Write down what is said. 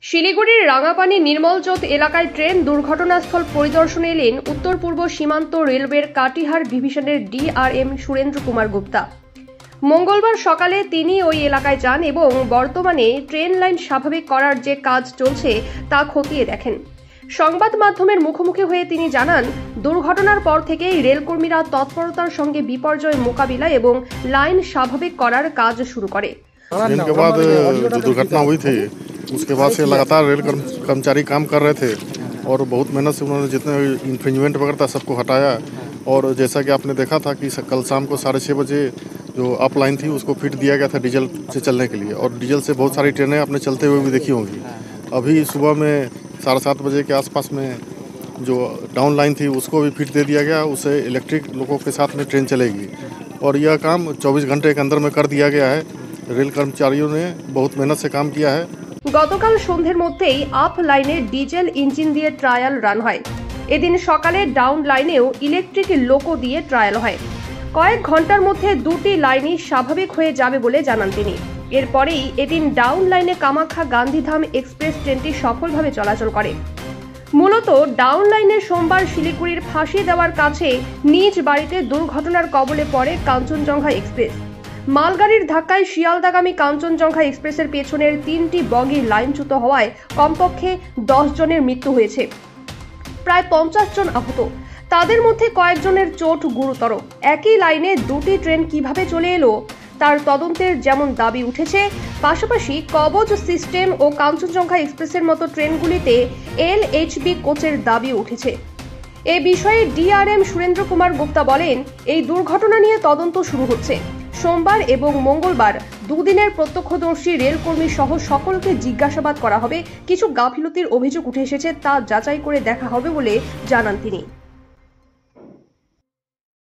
শিলিগুড়ির রাঙাপানি নির্মলজোত এলাকায় ট্রেন দুর্ঘটনাস্থল পরিদর্শনে এলেন উত্তর পূর্ব সীমান্ত রেলওয়ের কাটিহার ডিভিশনের ডিআরএম সুরেন্দ্র কুমার গুপ্তা। মঙ্গলবার সকালে তিনি ওই এলাকায় যান এবং বর্তমানে ট্রেন লাইন স্বাভাবিক করার যে কাজ চলছে তা খতিয়ে দেখেন। সংবাদ মাধ্যমের মুখোমুখি হয়ে তিনি জানান, দুর্ঘটনার পর থেকেই রেলকর্মীরা তৎপরতার সঙ্গে বিপর্যয় মোকাবিলা এবং লাইন স্বাভাবিক করার কাজ শুরু করে। जिनके बाद जो दुर्घटना हुई थी उसके बाद से लगातार रेल कर्मचारी काम कर रहे थे और बहुत मेहनत से उन्होंने जितने इन्फ्रिंजमेंट वगैरह था सबको हटाया। और जैसा कि आपने देखा था कि कल शाम को 6:30 बजे जो अप लाइन थी उसको फिट दिया गया था डीजल से चलने के लिए, और डीजल से बहुत सारी ट्रेनें आपने चलते हुए भी देखी होंगी। अभी सुबह में 7:30 बजे के आसपास में जो डाउन लाइन थी उसको भी फिट दे दिया गया, उससे इलेक्ट्रिक लोगों के साथ में ट्रेन चलेगी और यह काम 24 घंटे के अंदर में कर दिया गया है। रेल कर्मचारियों ने बहुत मेहनत से काम किया है। গতকাল সন্ধ্যের মধ্যেই আপ লাইনে ডিজেল ইঞ্জিন দিয়ে ট্রায়াল রান হয়। এদিন সকালে ডাউন লাইনেও ইলেকট্রিক লোকো দিয়ে ট্রায়াল হয়। কয়েক ঘন্টার মধ্যে দুটি লাইনই স্বাভাবিক হয়ে যাবে বলে জানান তিনি। এরপরেই এদিন ডাউন লাইনে কামাখ্যা গান্ধীধাম এক্সপ্রেস ট্রেনটি সফলভাবে চলাচল করে। মূলত ডাউন লাইনে সোমবার শিলিগুড়ির ফাঁসি দেওয়ার কাছে নিজ বাড়িতে দুর্ঘটনার কবলে পড়ে কাঞ্চনজঙ্ঘা এক্সপ্রেস। মালগাড়ির ধাক্কায় শিয়ালদাগামী কাঞ্চনজঙ্ঘা এক্সপ্রেসের পেছনের 3টি বগি লাইনচ্যুত হওয়ায় কমপক্ষে 10 জনের মৃত্যু হয়েছে, প্রায় 50 জন আহত, তাদের মধ্যে কয়েকজনের চোট গুরুতর। একই লাইনে দুটি ট্রেন কিভাবে চলে এলো তার তদন্তের যেমন দাবি উঠেছে, পাশাপাশি কবচ সিস্টেম ও কাঞ্চনজঙ্ঘা এক্সপ্রেসের মতো ট্রেনগুলিতে LHB কোচের দাবি উঠেছে। এ বিষয়ে ডিআরএম সুরেন্দ্র কুমার গুপ্তা বলেন, এই দুর্ঘটনা নিয়ে তদন্ত শুরু হচ্ছে। সোমবার এবং মঙ্গলবার দুদিনের প্রত্যক্ষদর্শী রেলকর্মী সহ সকলকে জিজ্ঞাসাবাদ করা হবে। কিছু গাফিলতির অভিযোগ উঠে এসেছে, তা যাচাই করে দেখা হবে বলে জানান তিনি।